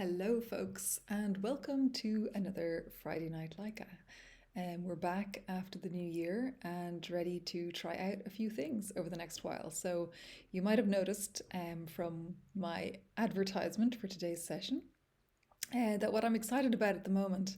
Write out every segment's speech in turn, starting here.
Hello, folks, and welcome to another Friday Night LAIKA. We're back after the new year and ready to try out a few things over the next while. So, you might have noticed from my advertisement for today's session that what I'm excited about at the moment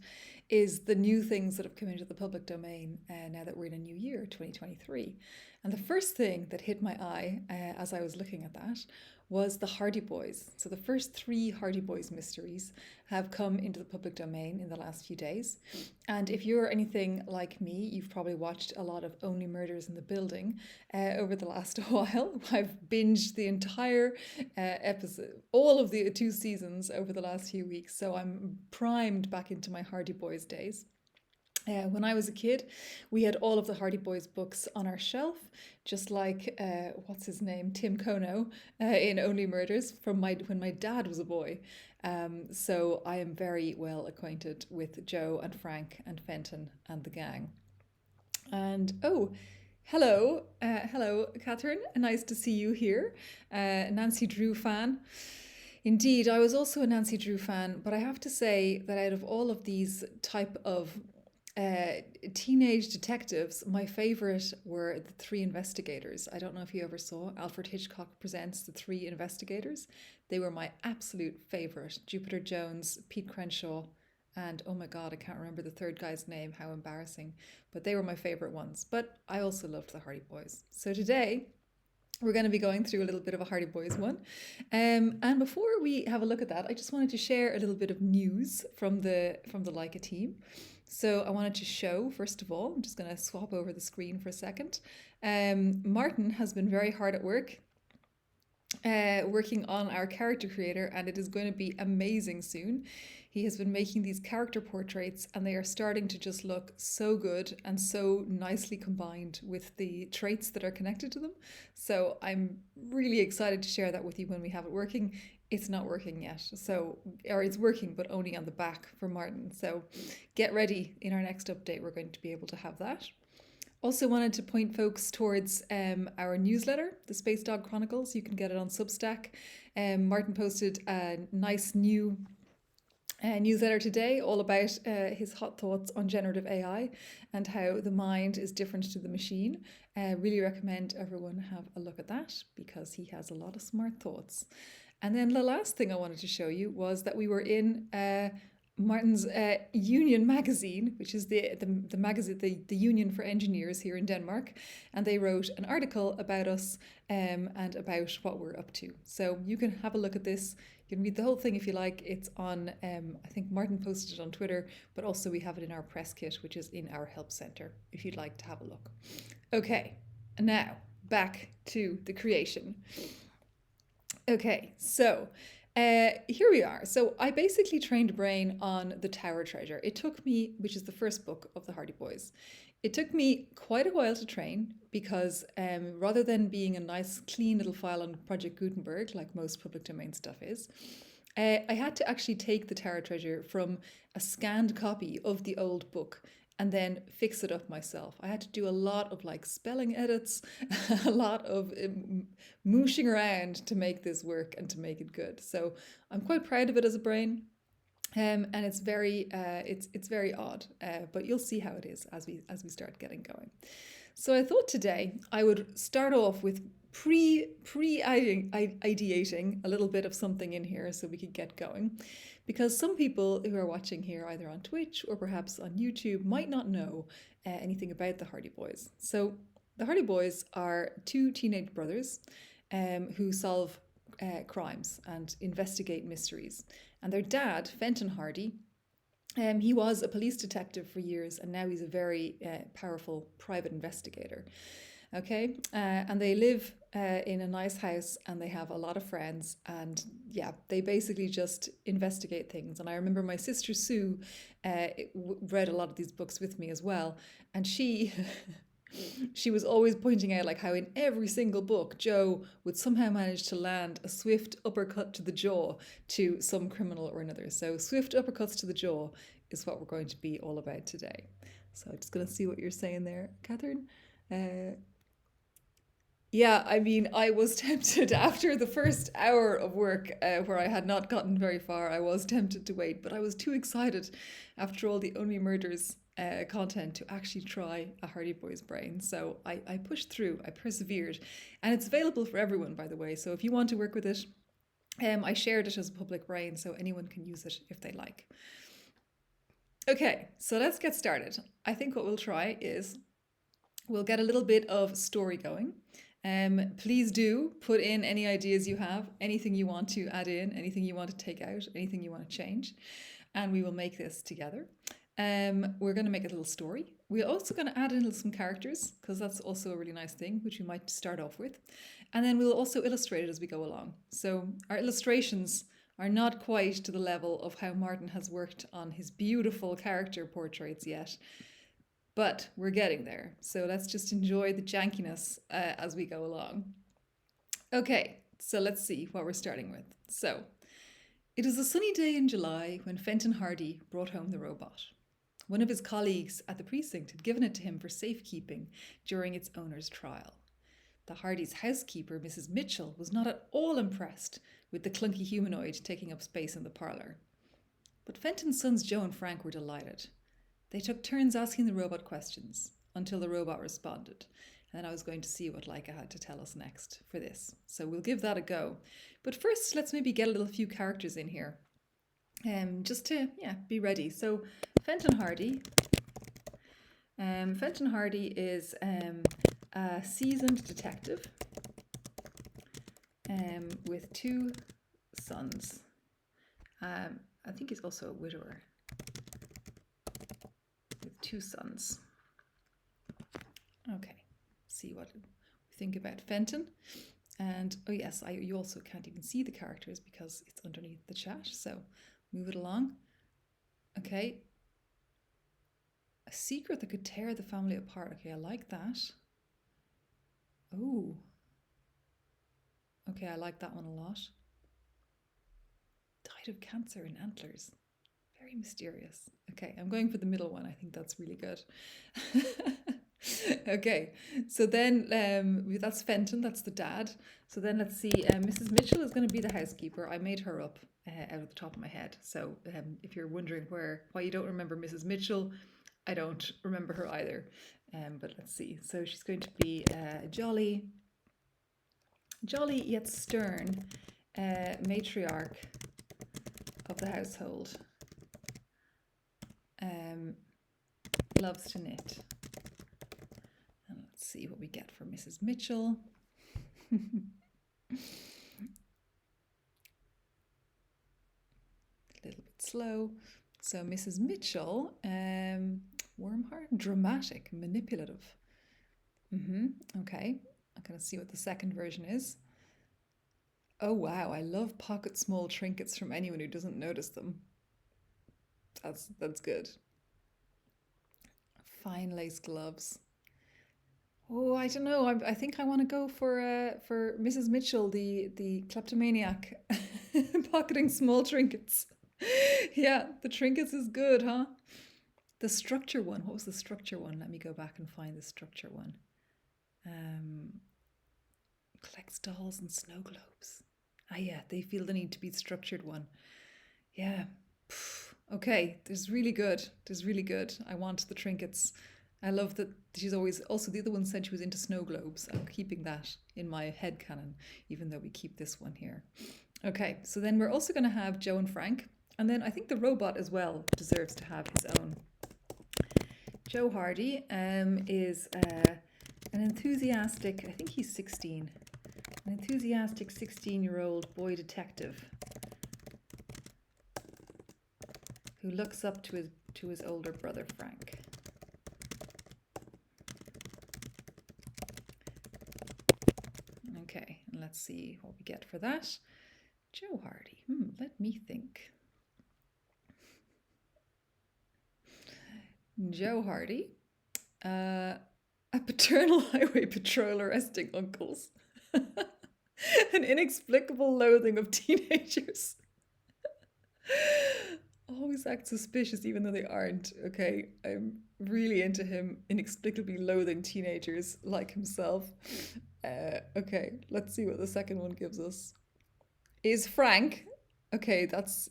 is the new things that have come into the public domain now that we're in a new year, 2023. And the first thing that hit my eye as I was looking at that was the Hardy Boys. So the first three Hardy Boys mysteries have come into the public domain in the last few days. And if you're anything like me, you've probably watched a lot of Only Murders in the Building over the last while. I've binged the entire episode, all of the two seasons over the last few weeks. So I'm primed back into my Hardy Boys days. When I was a kid, we had all of the Hardy Boys books on our shelf, just like what's his name, Tim Kono in Only Murders from when my dad was a boy. So I am very well acquainted with Joe and Frank and Fenton and the gang. And hello, Catherine. Nice to see you here, Nancy Drew fan. Indeed, I was also a Nancy Drew fan, but I have to say that out of all of these type of teenage detectives, my favorite were the Three Investigators. I don't know if you ever saw Alfred Hitchcock Presents The Three Investigators. They were my absolute favorite. Jupiter Jones, Pete Crenshaw, and oh my god, I can't remember the third guy's name. How embarrassing. But they were my favorite ones. But I also loved the Hardy Boys. So today we're going to be going through a little bit of a Hardy Boys one. And before we have a look at that, I just wanted to share a little bit of news from the LAIKA team. So I wanted to show, first of all, I'm just going to swap over the screen for a second. Martin has been very hard at work working on our character creator, and it is going to be amazing soon. He has been making these character portraits, and they are starting to just look so good and so nicely combined with the traits that are connected to them. So I'm really excited to share that with you when we have it working. It's not working yet, or it's working, but only on the back for Martin. So get ready. In our next update, we're going to be able to have that. Also wanted to point folks towards our newsletter, the Space Dog Chronicles. You can get it on Substack. Martin posted a nice new newsletter today all about his hot thoughts on generative AI and how the mind is different to the machine. Really recommend everyone have a look at that because he has a lot of smart thoughts. And then the last thing I wanted to show you was that we were in Martin's Union magazine, which is the magazine, the Union for Engineers here in Denmark, and they wrote an article about us and about what we're up to. So you can have a look at this. You can read the whole thing if you like. It's on, I think Martin posted it on Twitter, but also we have it in our press kit, which is in our help center, if you'd like to have a look. Okay, now back to the creation. Okay, so here we are. So I basically trained brain on the Tower Treasure. It took me, which is the first book of the Hardy Boys, it took me quite a while to train because rather than being a nice clean little file on Project Gutenberg, like most public domain stuff is, I had to actually take the Tower Treasure from a scanned copy of the old book and then fix it up myself. I had to do a lot of like spelling edits, a lot of mooshing around to make this work and to make it good. So I'm quite proud of it as a brain. And it's very odd, but you'll see how it is as we start getting going. So I thought today I would start off with ideating a little bit of something in here so we could get going, because some people who are watching here either on Twitch or perhaps on YouTube might not know anything about the Hardy Boys. So the Hardy Boys are two teenage brothers who solve crimes and investigate mysteries. And their dad, Fenton Hardy, he was a police detective for years, and now he's a very powerful private investigator. Okay, and they live in a nice house, and they have a lot of friends, and yeah, they basically just investigate things. And I remember my sister Sue read a lot of these books with me as well, and she was always pointing out like how in every single book Joe would somehow manage to land a swift uppercut to the jaw to some criminal or another. So swift uppercuts to the jaw is what we're going to be all about today. So I'm just going to see what you're saying there, Catherine. Yeah, I mean, I was tempted after the first hour of work, where I had not gotten very far. I was tempted to wait, but I was too excited after all the Only Murders content to actually try a Hardy Boys brain. So I pushed through, I persevered, and it's available for everyone, by the way. So if you want to work with it, I shared it as a public brain, so anyone can use it if they like. Okay, so let's get started. I think what we'll try is we'll get a little bit of story going. Please do put in any ideas you have, anything you want to add in, anything you want to take out, anything you want to change, and we will make this together. We're going to make a little story. We're also going to add in some characters because that's also a really nice thing, which we might start off with. And then we'll also illustrate it as we go along. So our illustrations are not quite to the level of how Martin has worked on his beautiful character portraits yet, but we're getting there. So let's just enjoy the jankiness as we go along. Okay, so let's see what we're starting with. So, it was a sunny day in July when Fenton Hardy brought home the robot. One of his colleagues at the precinct had given it to him for safekeeping during its owner's trial. The Hardys' housekeeper, Mrs. Mitchell, was not at all impressed with the clunky humanoid taking up space in the parlour. But Fenton's sons Joe and Frank were delighted. They took turns asking the robot questions until the robot responded. And then I was going to see what LAIKA had to tell us next for this. So we'll give that a go. But first, let's maybe get a little few characters in here. Just to, be ready. So Fenton Hardy. Fenton Hardy is a seasoned detective with two sons. I think he's also a widower with two sons. Okay, see what we think about Fenton. And oh yes, you also can't even see the characters because it's underneath the chat. So move it along. Okay. A secret that could tear the family apart. Okay, I like that. Oh. Okay, I like that one a lot. Died of cancer in antlers. Very mysterious. Okay, I'm going for the middle one. I think that's really good. Okay, so then that's Fenton, that's the dad. So then let's see, Mrs. Mitchell is going to be the housekeeper. I made her up out of the top of my head. So if you're wondering why you don't remember Mrs. Mitchell, I don't remember her either. But let's see. So she's going to be jolly yet stern matriarch of the household. Loves to knit. And let's see what we get for Mrs. Mitchell. A little bit slow. So Mrs. Mitchell, warm heart, dramatic, manipulative. Okay, I'm going to see what the second version is. Oh wow, I love pocket small trinkets from anyone who doesn't notice them. That's good. Fine lace gloves. Oh, I don't know. I think I want to go for Mrs. Mitchell, the kleptomaniac, pocketing small trinkets. Yeah, the trinkets is good, huh? The structure one. What was the structure one? Let me go back and find the structure one. Collects dolls and snow globes. Ah, yeah, they feel the need to be the structured one. Yeah. Okay, there's really good. I want the trinkets. I love that she's always, also the other one said she was into snow globes. I'm keeping that in my head canon, even though we keep this one here. Okay, so then we're also going to have Joe and Frank. And then I think the robot as well deserves to have his own. Joe Hardy is an enthusiastic, I think he's 16, an enthusiastic 16-year-old boy detective who looks up to his older brother Frank. Okay, and let's see what we get for that. Joe Hardy. Let me think. Joe Hardy, a paternal highway patrol arresting uncles, an inexplicable loathing of teenagers. Always act suspicious even though they aren't. Okay, I'm really into him inexplicably loathing teenagers like himself. Okay, let's see what the second one gives us. Is Frank. Okay, that's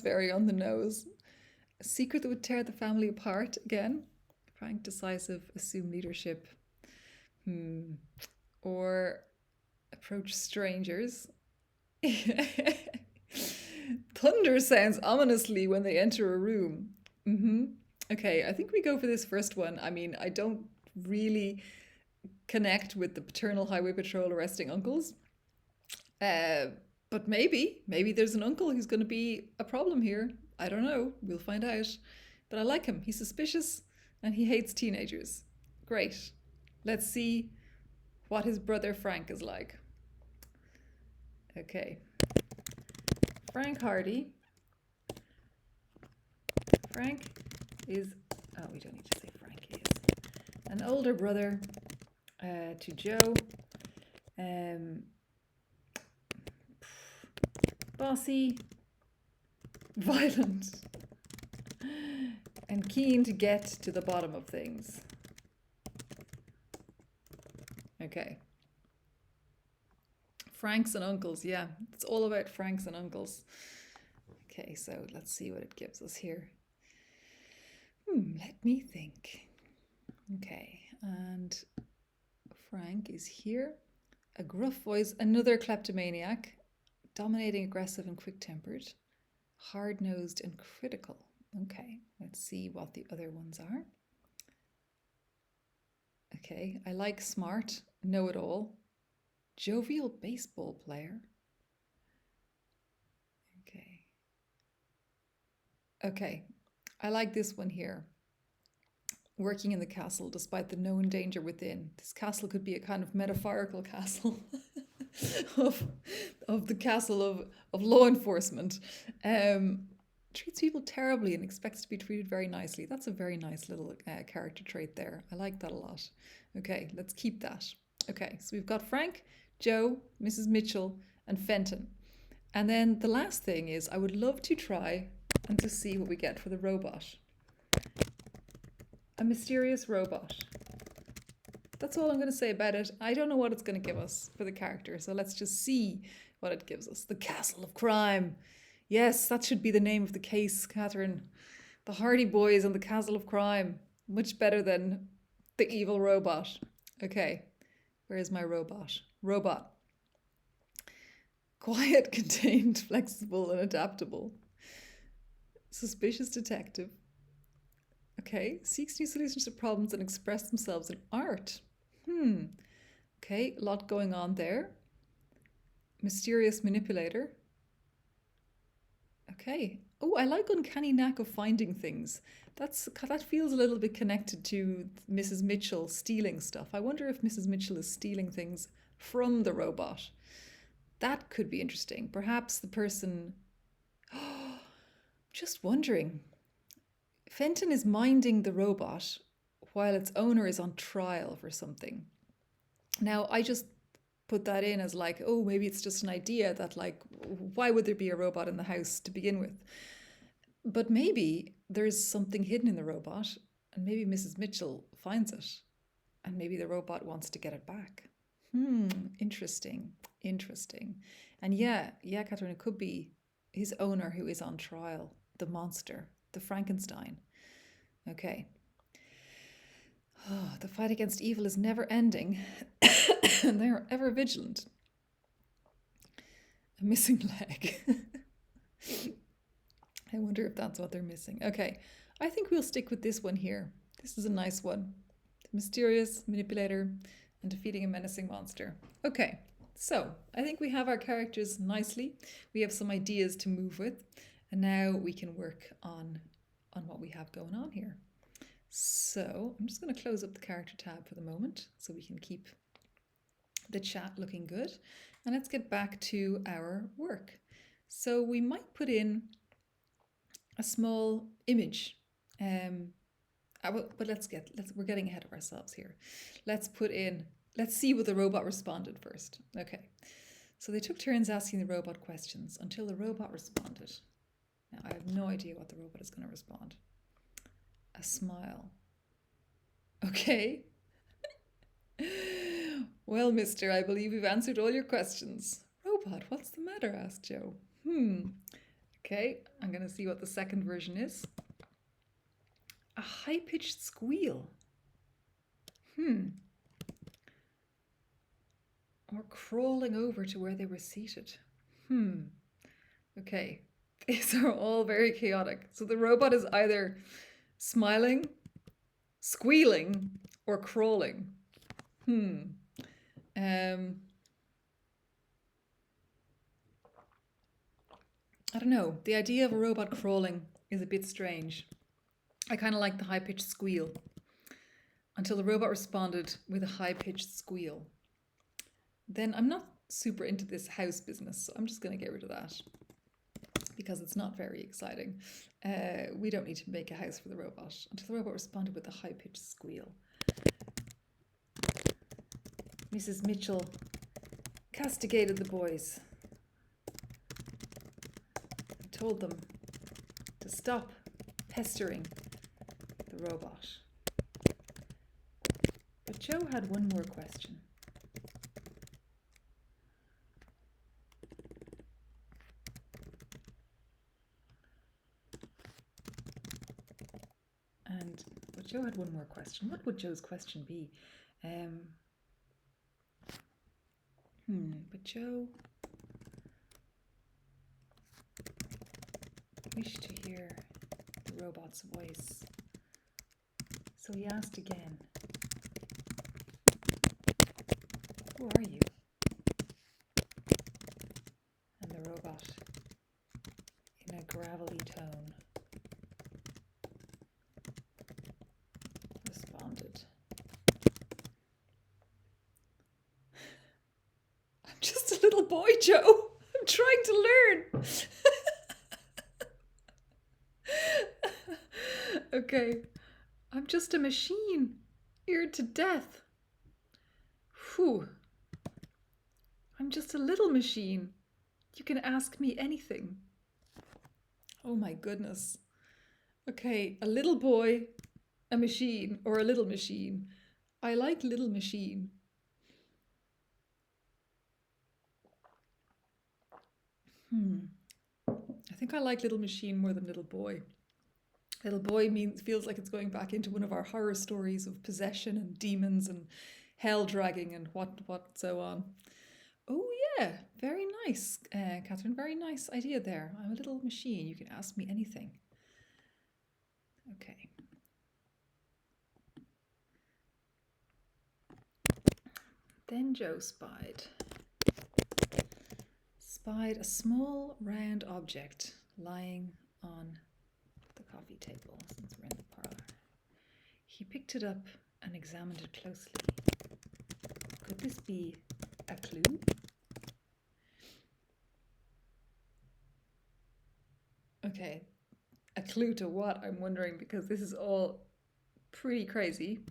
very on the nose. A secret that would tear the family apart again. Frank, decisive, assume leadership. Hmm. Or approach strangers. Thunder sounds ominously when they enter a room. Mm-hmm. Okay, I think we go for this first one. I mean, I don't really connect with the paternal highway patrol arresting uncles. Uh, but maybe there's an uncle who's going to be a problem here. I don't know. We'll find out. But I like him. He's suspicious and he hates teenagers. Great. Let's see what his brother Frank is like. Okay. Frank Hardy. Frank is, oh, we don't need to say Frank. He is an older brother to Joe. Bossy, violent, and keen to get to the bottom of things. Okay. Franks and uncles, yeah. It's all about Franks and uncles. Okay, so let's see what it gives us here. Let me think. Okay, and Frank is here. A gruff voice, another kleptomaniac, dominating, aggressive, and quick-tempered, hard-nosed, and critical. Okay, let's see what the other ones are. Okay, I like smart, know-it-all, jovial baseball player. Okay, I like this one here. Working in the castle despite the known danger within. This castle could be a kind of metaphorical castle of the castle of law enforcement. Treats people terribly and expects to be treated very nicely. That's a very nice little character trait there. I like that a lot. Okay, let's keep that. Okay, so we've got Frank, Joe, Mrs. Mitchell, and Fenton. And then the last thing is I would love to try and to see what we get for the robot. A mysterious robot. That's all I'm going to say about it. I don't know what it's going to give us for the character, so let's just see what it gives us. The Castle of Crime. Yes, that should be the name of the case, Catherine. The Hardy Boys and the Castle of Crime. Much better than the evil robot. Okay, where's my robot? Robot. Quiet, contained, flexible, and adaptable. Suspicious detective. Okay, seeks new solutions to problems and express themselves in art. Okay, a lot going on there. Mysterious manipulator. Okay. Oh, I like uncanny knack of finding things. That feels a little bit connected to Mrs. Mitchell stealing stuff. I wonder if Mrs. Mitchell is stealing things from the robot. That could be interesting. Perhaps the person... just wondering. Fenton is minding the robot while its owner is on trial for something. Now, I just put that in as like, oh, maybe it's just an idea that like, why would there be a robot in the house to begin with? But maybe there's something hidden in the robot and maybe Mrs. Mitchell finds it and maybe the robot wants to get it back. Interesting. And yeah, Catherine, it could be his owner who is on trial, the monster, the Frankenstein. Okay. Oh, the fight against evil is never ending and they are ever vigilant. A missing leg. I wonder if that's what they're missing. Okay, I think we'll stick with this one here. This is a nice one. The mysterious manipulator and defeating a menacing monster. Okay, so I think we have our characters nicely. We have some ideas to move with, and now we can work on what we have going on here. So I'm just going to close up the character tab for the moment so we can keep the chat looking good. And let's get back to our work. So we might put in a small image. But we're getting ahead of ourselves here. Let's see what the robot responded first. Okay. So they took turns asking the robot questions until the robot responded. Now I have no idea what the robot is going to respond. A smile. Okay. Well, mister, I believe we've answered all your questions. Robot, what's the matter? Asked Joe. Okay, I'm going to see what the second version is. A high-pitched squeal. Or crawling over to where they were seated. Okay, these are all very chaotic. So the robot is either smiling, squealing, or crawling. I don't know. The idea of a robot crawling is a bit strange. I kind of like the high-pitched squeal. Until the robot responded with a high-pitched squeal. Then I'm not super into this house business, so I'm just going to get rid of that. Because it's not very exciting. We don't need to make a house for the robot. Until the robot responded with a high-pitched squeal. Mrs. Mitchell castigated the boys. And told them to stop pestering the robot. But Joe had one more question. But Joe had one more question. What would Joe's question be? But Joe wished to hear the robot's voice. So he asked again, "Who are you?" And the robot, in a gravelly tone, responded, "I'm just a little boy, Joe. I'm trying to learn." Okay. "I'm just a machine, eared to death. Whew. I'm just a little machine. You can ask me anything." Oh my goodness. Okay, a little boy, a machine, or a little machine. I like little machine. I think I like little machine more than little boy. Little boy feels like it's going back into one of our horror stories of possession and demons and hell dragging and what so on. Oh yeah, very nice, Catherine. Very nice idea there. I'm a little machine. You can ask me anything. Okay. Then Joe spied a small round object lying on the coffee table, since we're in the parlor. He picked it up and examined it closely. Could this be a clue? Okay, a clue to what? I'm wondering, because this is all pretty crazy.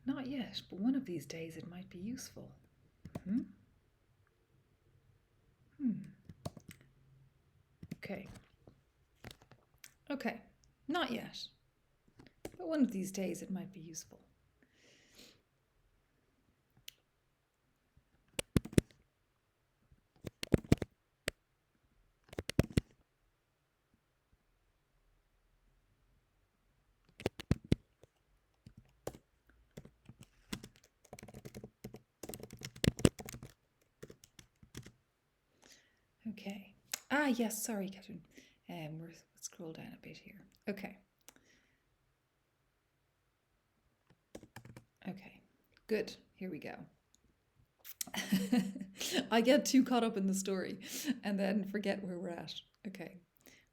Not yet, but one of these days it might be useful. Okay, not yet, but one of these days it might be useful. Okay. Yes, sorry, Catherine. We'll scroll down a bit here. Okay. Okay, good. Here we go. I get too caught up in the story and then forget where we're at. Okay.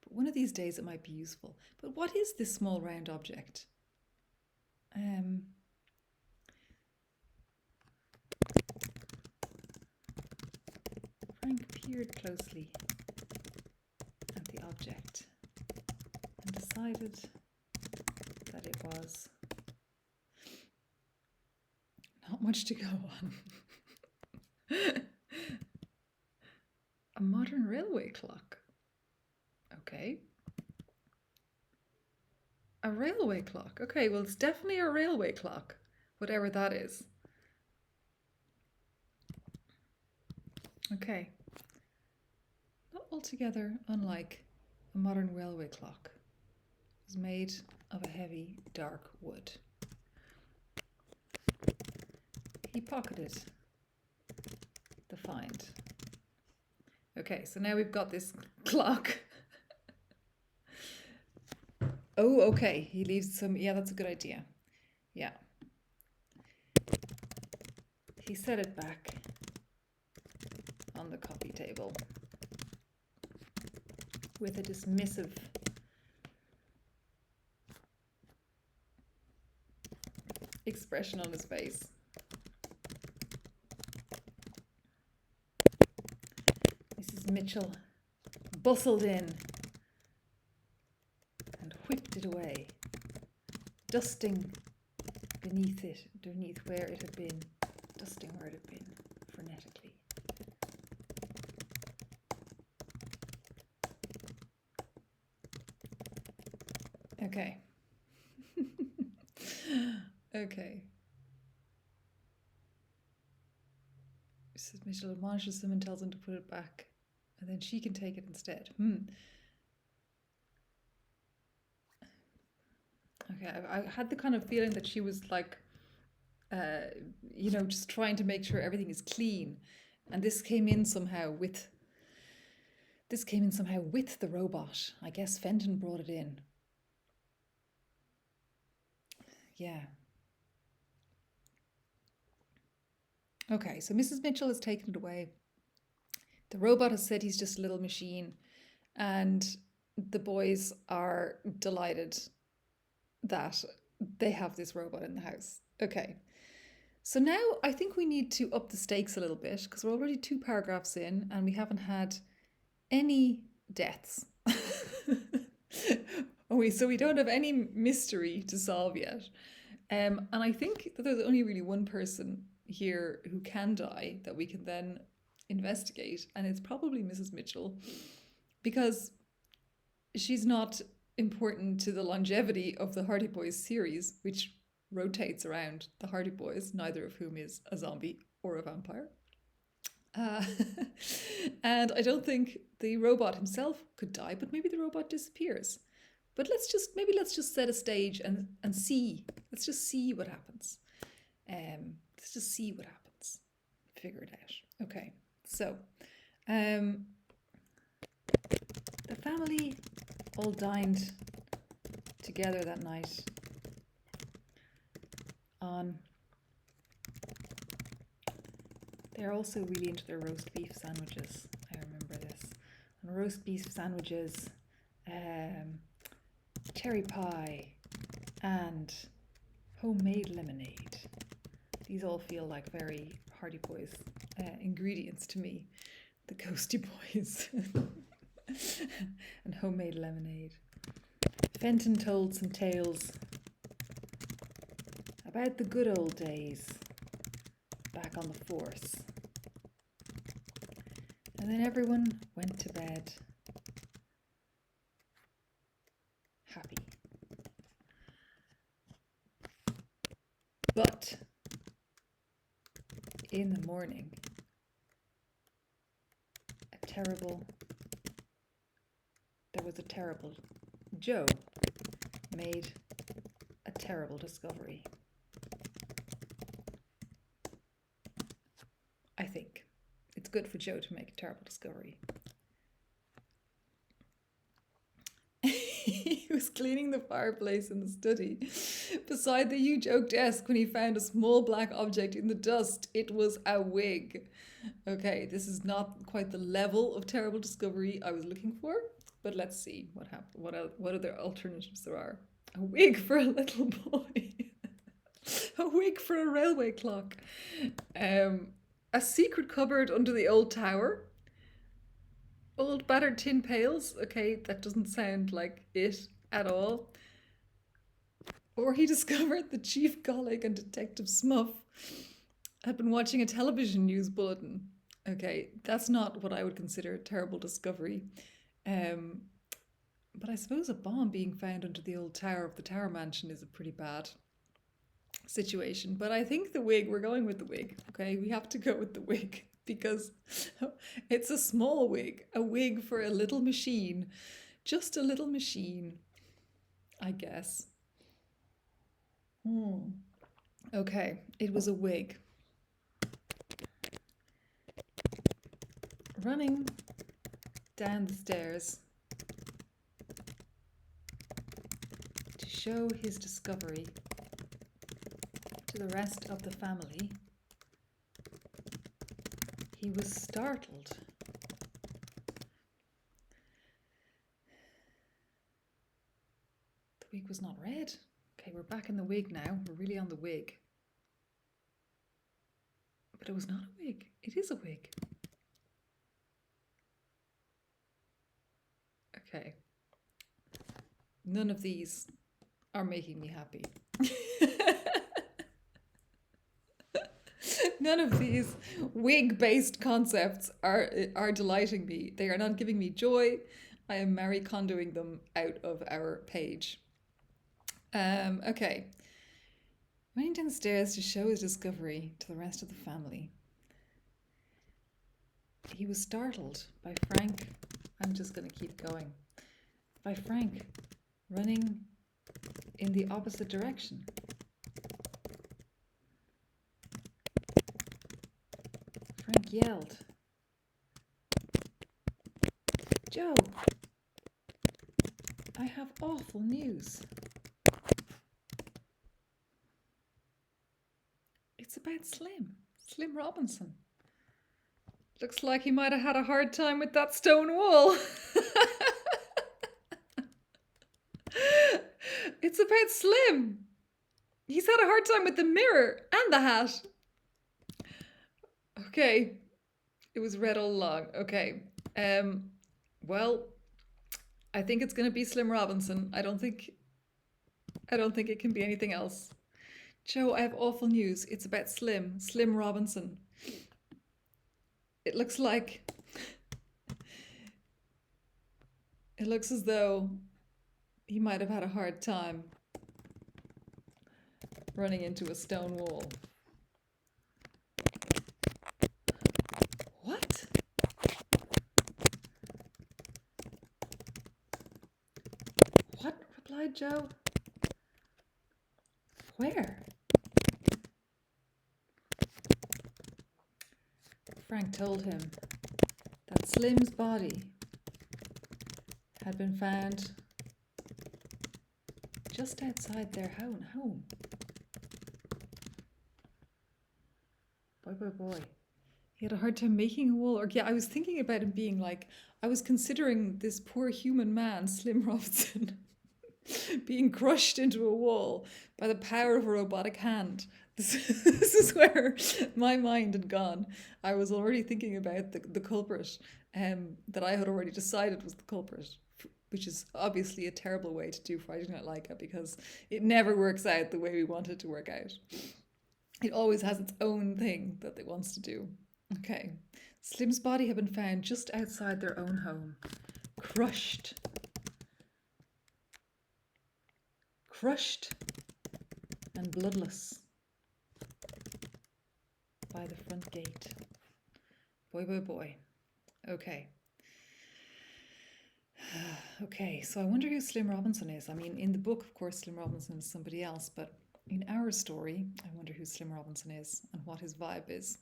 But one of these days it might be useful. But what is this small round object? Frank peered closely at the object and decided that it was not much to go on. A modern railway clock. Okay. A railway clock. Okay, well, it's definitely a railway clock. whatever that is. Okay. Not altogether unlike a modern railway clock. It was made of a heavy, dark wood. He pocketed the find. Okay, so now we've got this clock. Oh, okay. He leaves some. Yeah, that's a good idea. Yeah. He set it back on the coffee table with a dismissive expression on his face. Mrs. Mitchell bustled in and whipped it away, dusting beneath where it had been, frenetically. Okay. Okay. Mrs. Mitchell admonishes him and tells him to put it back, and then she can take it instead. Okay, I had the kind of feeling that she was like, just trying to make sure everything is clean, and this came in somehow with the robot. I guess Fenton brought it in. Yeah. Okay, so Mrs. Mitchell has taken it away. The robot has said he's just a little machine, and the boys are delighted that they have this robot in the house. Okay, so now I think we need to up the stakes a little bit because we're already 2 paragraphs in and we haven't had any deaths. So we don't have any mystery to solve yet. And I think that there's only really one person here who can die that we can then investigate, and it's probably Mrs. Mitchell, because she's not important to the longevity of the Hardy Boys series, which rotates around the Hardy Boys, neither of whom is a zombie or a vampire. And I don't think the robot himself could die, but maybe the robot disappears. But let's just set a stage and see. Let's just see what happens. Let's just see what happens. Figure it out. Okay. So, the family all dined together that night on. They're also really into their roast beef sandwiches. I remember this. And roast beef sandwiches, cherry pie, and homemade lemonade. These all feel like very Hardy Boys ingredients to me. The Ghosty Boys and homemade lemonade. Fenton told some tales about the good old days back on the force. And then everyone went to bed happy. But in the morning, Joe made a terrible discovery. I think it's good for Joe to make a terrible discovery. He was cleaning the fireplace in the study beside the huge oak desk when he found a small black object in the dust. It was a wig. Okay, this is not quite the level of terrible discovery I was looking for, but let's see what happened. What other alternatives there are. A wig for a little boy. A wig for a railway clock. A secret cupboard under the old tower. Old battered tin pails. Okay, that doesn't sound like it at all. Or he discovered that Chief Gollick and Detective Smuff had been watching a television news bulletin. Okay, that's not what I would consider a terrible discovery. But I suppose a bomb being found under the old tower of the Tower Mansion is a pretty bad situation. But I think the wig, we're going with the wig. Okay, we have to go with the wig because it's a small wig, a wig for a little machine, just a little machine, I guess. Okay, it was a wig. Running down the stairs to show his discovery to the rest of the family, he was startled. The wig was not red. Okay, we're back in the wig now. We're really on the wig. But it was not a wig. It is a wig. Okay. None of these are making me happy. None of these wig-based concepts are delighting me. They are not giving me joy. I am Marie Kondoing them out of our page. Okay. Running down the stairs to show his discovery to the rest of the family. He was startled by Frank. I'm just going to keep going. By Frank running in the opposite direction. Frank yelled, "Joe, I have awful news. It's about Slim Robinson. Looks like he might have had a hard time with that stone wall." It's about Slim. He's had a hard time with the mirror and the hat. Okay. It was red all along. Okay. Well, I think it's going to be Slim Robinson. I don't think it can be anything else. Joe, I have awful news. It's about Slim Robinson. It looks as though he might have had a hard time running into a stone wall. What? What? Replied Joe. Where? Frank told him that Slim's body had been found just outside their home. Boy. He had a hard time making a wall. Or yeah, I was thinking about him being like, I was considering this poor human man, Slim Robinson, being crushed into a wall by the power of a robotic hand. This is where my mind had gone. I was already thinking about the culprit that I had already decided was the culprit, which is obviously a terrible way to do Friday Night LAIKA because it never works out the way we want it to work out. It always has its own thing that it wants to do. Okay. Slim's body had been found just outside their own home, crushed and bloodless by the front gate. Boy. Okay. Okay, so I wonder who Slim Robinson is. I mean, in the book, of course, Slim Robinson is somebody else, but in our story, I wonder who Slim Robinson is and what his vibe is.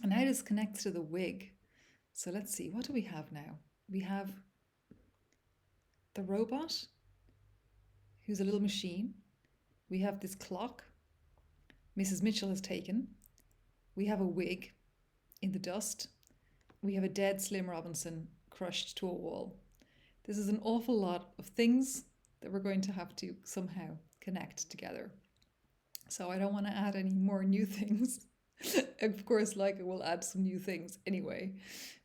And how this connects to the wig. So let's see, what do we have now? We have the robot, who's a little machine. We have this clock Mrs. Mitchell has taken. We have a wig in the dust. We have a dead Slim Robinson crushed to a wall. This is an awful lot of things that we're going to have to somehow connect together. So I don't want to add any more new things. Of course, LAIKA will add some new things anyway,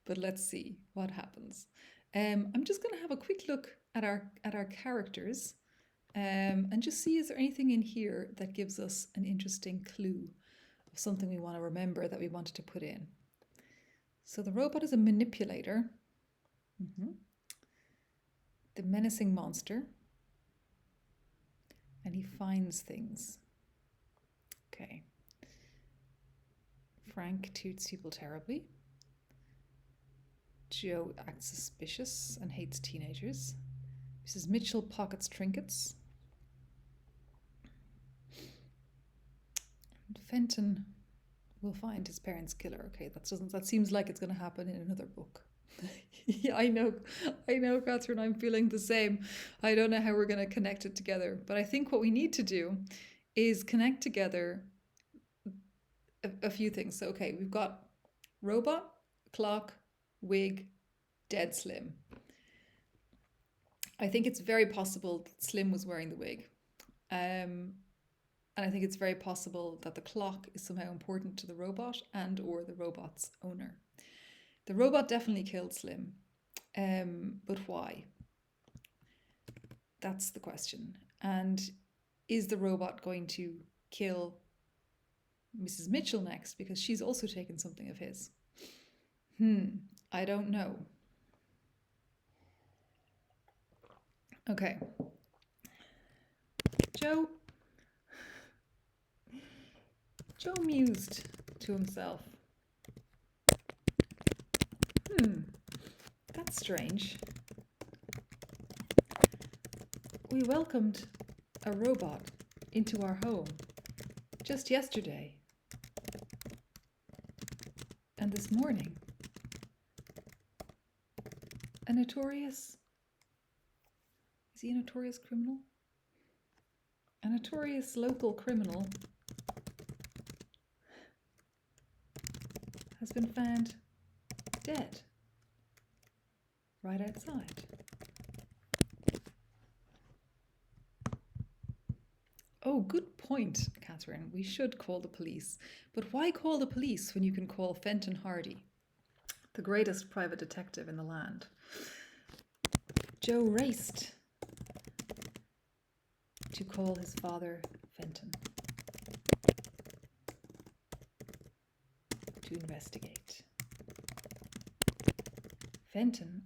but let's see what happens. I'm just going to have a quick look at our characters and just see, is there anything in here that gives us an interesting clue of something we want to remember that we wanted to put in. So the robot is a manipulator. The menacing monster. And he finds things. Okay. Frank treats people terribly. Joe acts suspicious and hates teenagers. Mrs. Mitchell pockets trinkets. And Fenton will find his parents' killer. Okay, that seems like it's going to happen in another book. Yeah, I know, Catherine. I'm feeling the same. I don't know how we're going to connect it together, but I think what we need to do is connect together a few things. So, okay, we've got robot, clock, wig, dead Slim. I think it's very possible that Slim was wearing the wig. And I think it's very possible that the clock is somehow important to the robot and or the robot's owner. The robot definitely killed Slim. But why? That's the question. And is the robot going to kill Mrs. Mitchell next because she's also taken something of his? I don't know. Okay. Joe mused to himself. That's strange. We welcomed a robot into our home just yesterday. And this morning, a notorious... Is he a notorious criminal? A notorious local criminal has been found dead right outside. Oh, good point, Catherine. We should call the police. But why call the police when you can call Fenton Hardy, the greatest private detective in the land? Joe raced to call his father Fenton to investigate. Fenton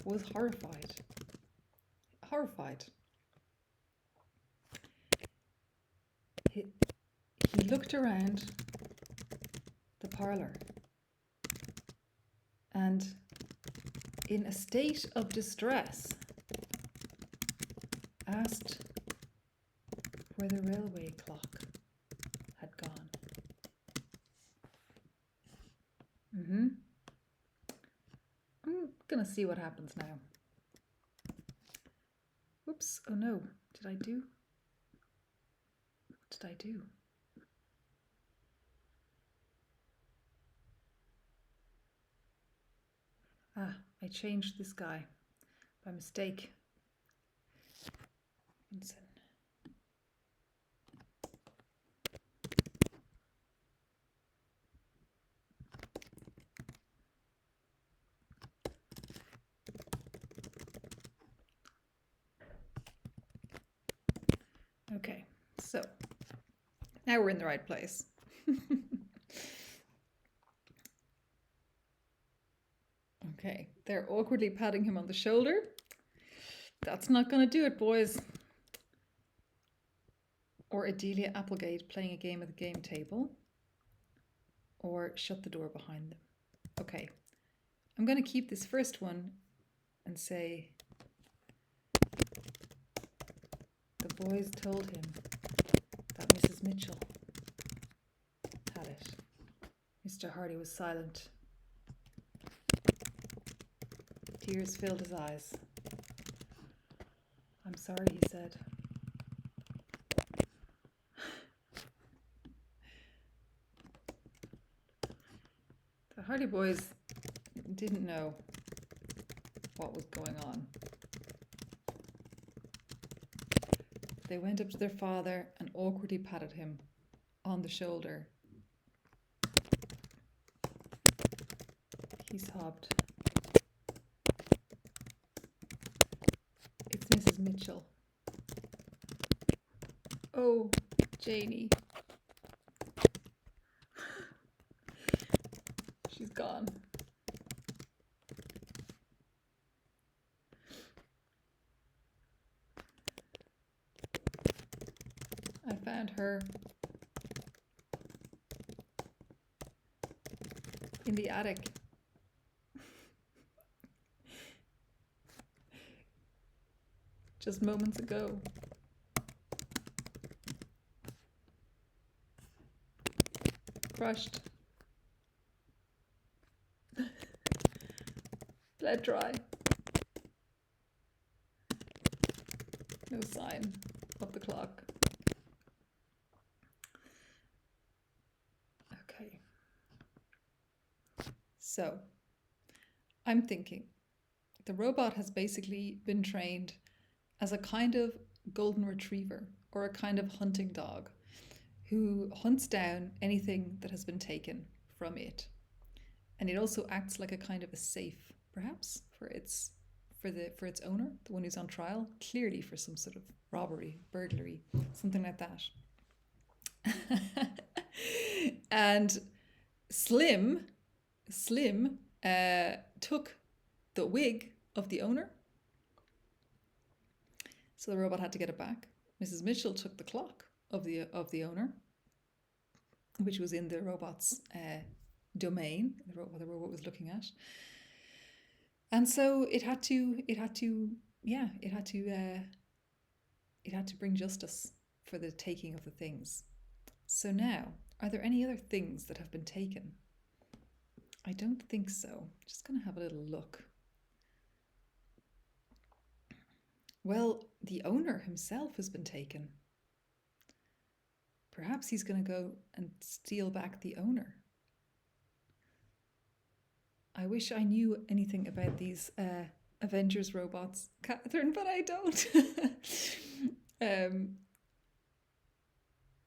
was horrified. He looked around the parlour and, in a state of distress, asked where the railway clock had gone. I'm gonna see what happens now. Whoops, oh no, what did I do? I changed this guy by mistake. Vincent. Okay, so now we're in the right place. Okay, they're awkwardly patting him on the shoulder. That's not going to do it, boys. Or Adelia Applegate playing a game at the game table. Or shut the door behind them. Okay, I'm going to keep this first one and say the boys told him that Mrs. Mitchell had it. Mr. Hardy was silent. Tears filled his eyes. I'm sorry, he said. The Hardy boys didn't know what was going on. They went up to their father and awkwardly patted him on the shoulder. He sobbed. It's Mrs. Mitchell. Oh, Janie. She's gone. her in the attic. Just moments ago. Crushed. Bled dry. No sign of the clock. Okay. So, I'm thinking the robot has basically been trained as a kind of golden retriever or a kind of hunting dog who hunts down anything that has been taken from it. And it also acts like a kind of a safe, perhaps, for its owner, the one who's on trial, clearly for some sort of robbery, burglary, something like that. And Slim took the wig of the owner, so the robot had to get it back. Mrs. Mitchell took the clock of the owner, which was in the robot's domain, what the robot was looking at, and so it had to bring justice for the taking of the things. So now, are there any other things that have been taken? I don't think so. Just gonna have a little look. Well, the owner himself has been taken. Perhaps he's going to go and steal back the owner. I wish I knew anything about these Avengers robots, Catherine, but I don't.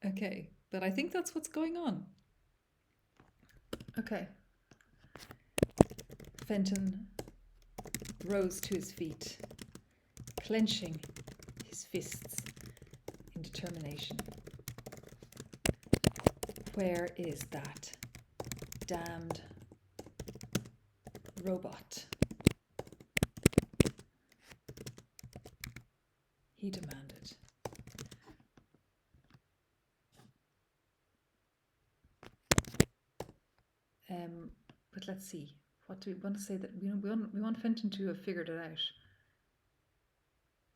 Okay, but I think that's what's going on. Okay. Fenton rose to his feet, clenching his fists in determination. Where is that damned robot? He demanded. But let's see. What do we want to say? That we want Fenton to have figured it out.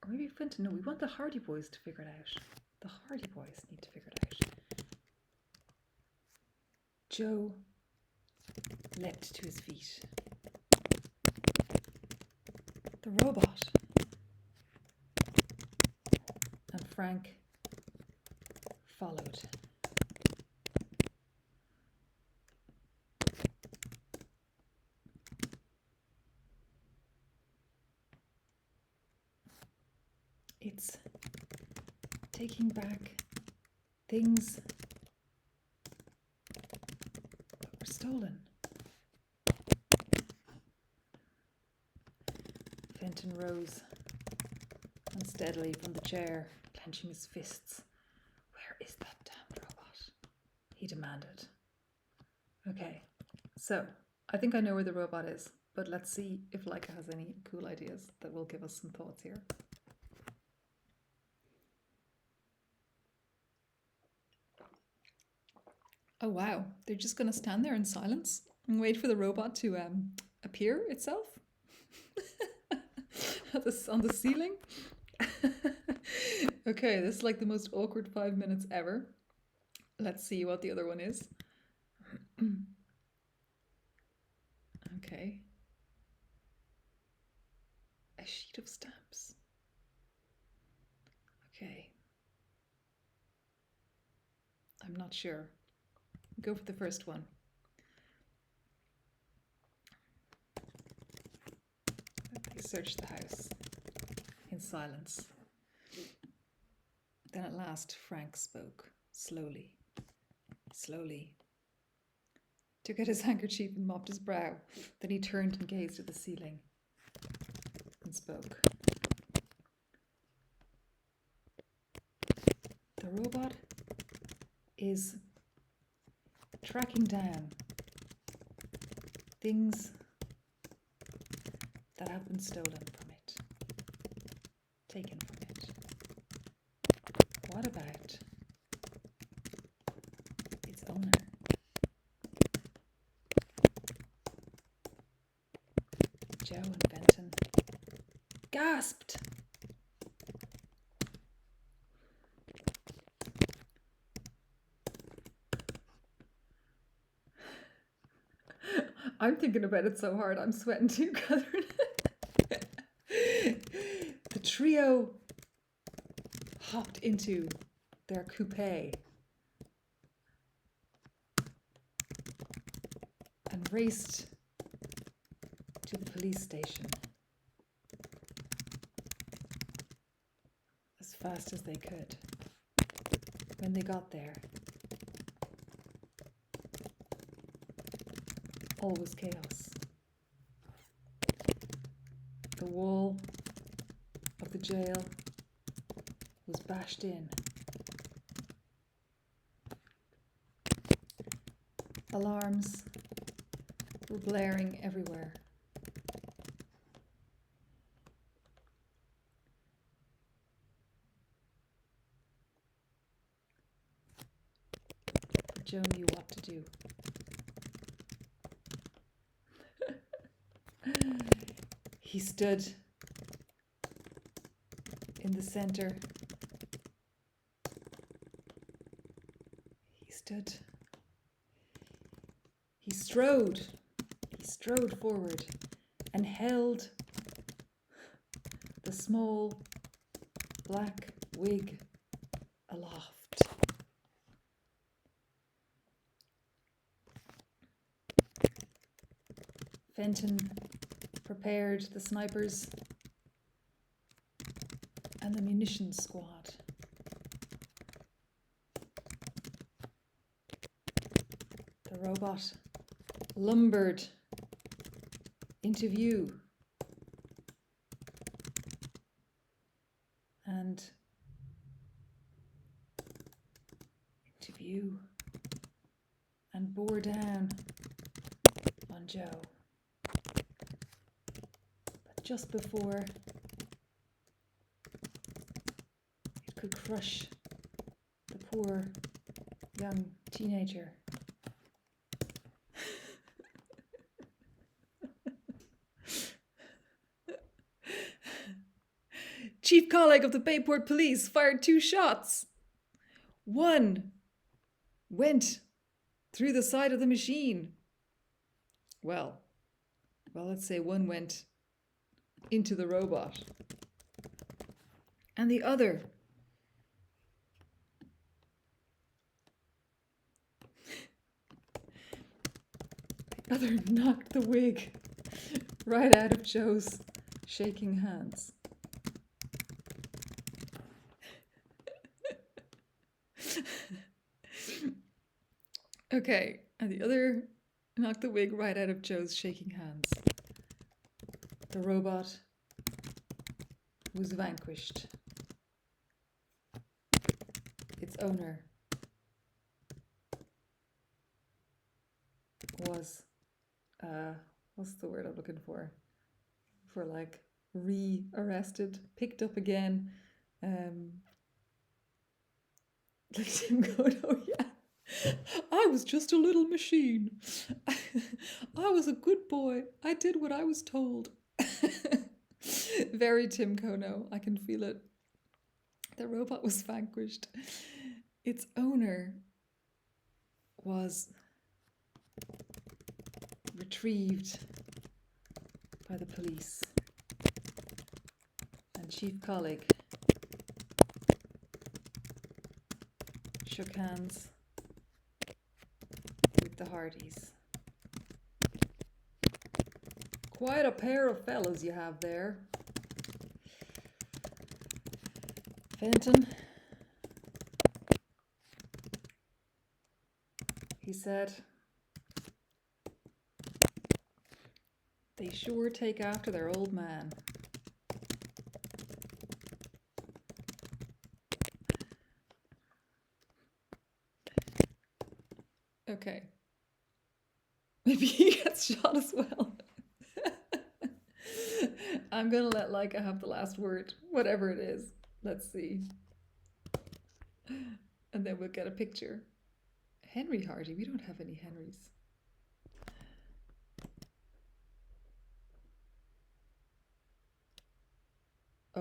Or maybe Fenton, no, we want the Hardy Boys to figure it out. The Hardy Boys need to figure it out. Joe leapt to his feet. The robot. And Frank followed. It's taking back things that were stolen. Fenton rose unsteadily from the chair, clenching his fists. Where is that damned robot? He demanded. Okay, so I think I know where the robot is, but let's see if LAIKA has any cool ideas that will give us some thoughts here. Oh wow, they're just going to stand there in silence and wait for the robot to appear itself on the ceiling. Okay, this is like the most awkward 5 minutes ever. Let's see what the other one is. Okay. A sheet of stamps. Okay. I'm not sure. Go for the first one. They searched the house in silence. Then at last Frank spoke, slowly, took out his handkerchief and mopped his brow. Then he turned and gazed at the ceiling and spoke. The robot is tracking down things that have been stolen from it, taken from it. What about Joe and Benton gasped. I'm thinking about it so hard, I'm sweating too, Catherine. The trio hopped into their coupe and raced to the police station as fast as they could. When they got there, all was chaos. The wall of the jail was bashed in. Alarms were blaring everywhere. But Joe knew what to do. He stood in the center. He strode forward and held the small black wig aloft. Fenton prepared the snipers and the munitions squad. The robot lumbered into view and bore down on Joe. But just before it could crush the poor young teenager, Chief Colleague of the Bayport Police fired 2 shots. One went through the side of the machine. Well, let's say one went into the robot. And the other knocked the wig right out of Joe's shaking hands. Okay, and the other knocked the wig right out of Joe's shaking hands. The robot was vanquished. Its owner was, what's the word I'm looking for? For like re-arrested, picked up again. Like Tim Kono, yeah. I was just a little machine. I was a good boy. I did what I was told. Very Tim Kono. I can feel it. The robot was vanquished. Its owner was retrieved by the police. And Chief Colleague shook hands with the Hardys. Quite a pair of fellas you have there. Fenton, he said, they sure take after their old man. Okay. Maybe he gets shot as well. I'm gonna let LAIKA have the last word, whatever it is. Let's see. And then we'll get a picture. Henry Hardy, we don't have any Henrys.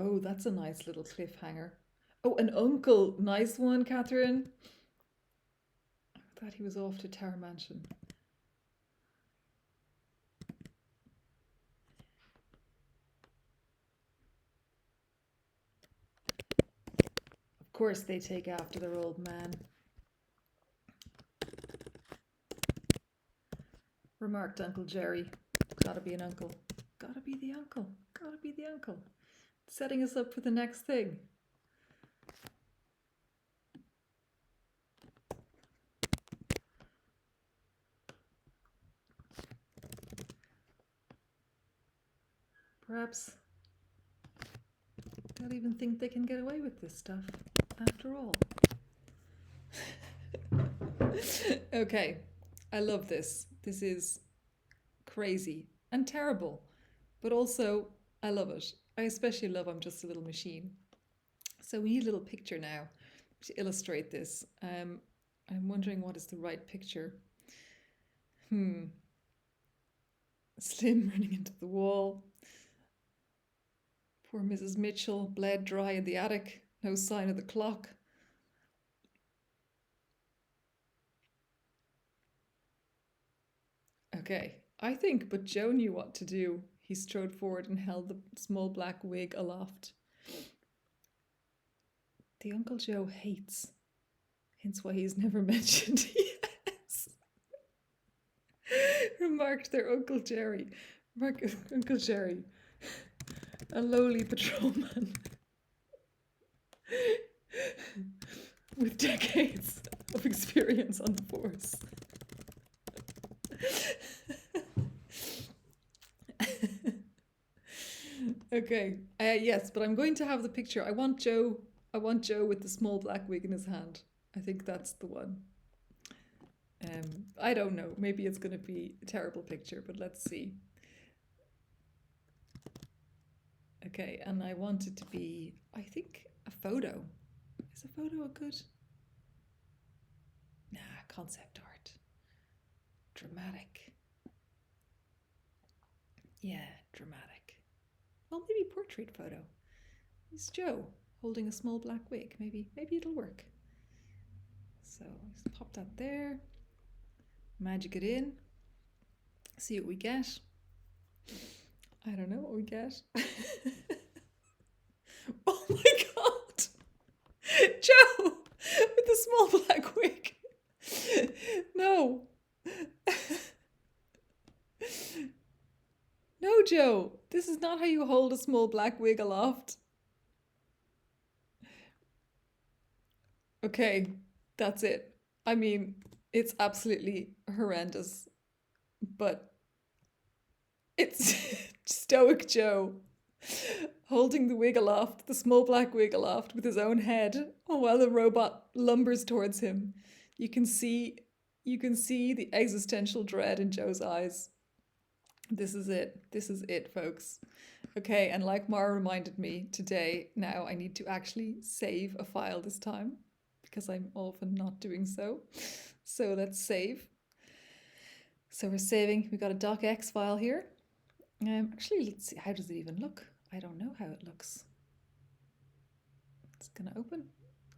Oh, that's a nice little cliffhanger. Oh, an uncle. Nice one, Catherine. I thought he was off to Tower Mansion. Of course they take after their old man. Remarked Uncle Jerry. Gotta be an uncle. Gotta be the uncle. Gotta be the uncle. Setting us up for the next thing. Perhaps don't even think they can get away with this stuff after all. Okay, I love this. This is crazy and terrible, but also I love it. I especially love I'm Just a Little Machine. So we need a little picture now to illustrate this. I'm wondering what is the right picture. Slim running into the wall. Poor Mrs. Mitchell, bled dry in the attic. No sign of the clock. Okay, I think, but Joe knew what to do. He strode forward and held the small black wig aloft. The Uncle Joe hates, hence why he's never mentioned. Yes, remarked their Uncle Jerry. Uncle Jerry, a lowly patrolman with decades of experience on the force. Okay. Yes, but I'm going to have the picture. I want Joe with the small black wig in his hand. I think that's the one. I don't know. Maybe it's going to be a terrible picture, but let's see. Okay, and I want it to be, I think, a photo. Is a photo a good? Nah, concept art. Dramatic. Yeah, dramatic. Well, maybe portrait photo. It's Joe holding a small black wig. Maybe it'll work. So just pop that there. Magic it in. See what we get. I don't know what we get. Oh my god! Joe with the small black wig. No. No, Joe. This is not how you hold a small black wig aloft. Okay, that's it. I mean, it's absolutely horrendous, but it's Stoic Joe holding the wig aloft, the small black wig aloft with his own head, while the robot lumbers towards him. You can see the existential dread in Joe's eyes. This is it. This is it, folks. Okay, and like Mara reminded me today, now I need to actually save a file this time because I'm often not doing so. So let's save. So we're saving. We've got a docx file here. Actually, let's see. How does it even look? I don't know how it looks. It's gonna open.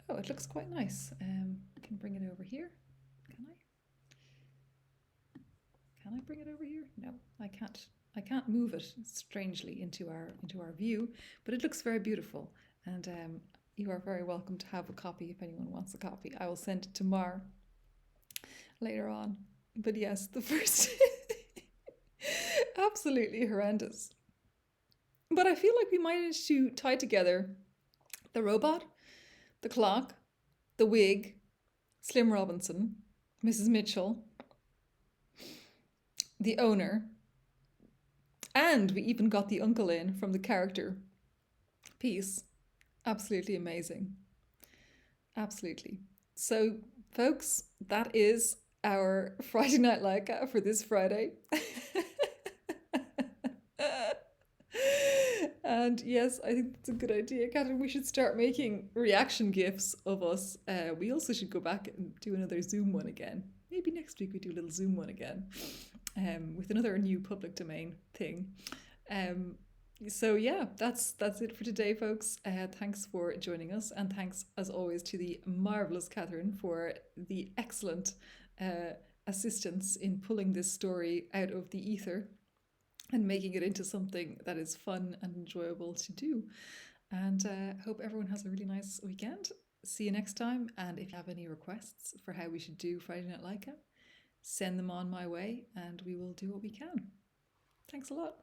Oh, it looks quite nice. I can bring it over here. Can I? Can I bring it over here? No, I can't. I can't move it strangely into our view, but it looks very beautiful. And you are very welcome to have a copy if anyone wants a copy. I will send it to Mar later on. But yes, the first absolutely horrendous. But I feel like we managed to tie together the robot, the clock, the wig, Slim Robinson, Mrs. Mitchell, the owner, and we even got the uncle in from the character piece. Absolutely amazing. Absolutely. So, folks, that is our Friday Night LAIKA for this Friday. And yes, I think that's a good idea, Catherine. We should start making reaction GIFs of us. We also should go back and do another Zoom one again. Maybe next week we do a little Zoom one again with another new public domain thing. So yeah, that's it for today, folks. Thanks for joining us, and thanks as always to the marvelous Catherine for the excellent uh, assistance in pulling this story out of the ether and making it into something that is fun and enjoyable to do. And hope everyone has a really nice weekend. See you next time. And if you have any requests for how we should do Friday Night Leica, send them on my way, and we will do what we can. Thanks a lot.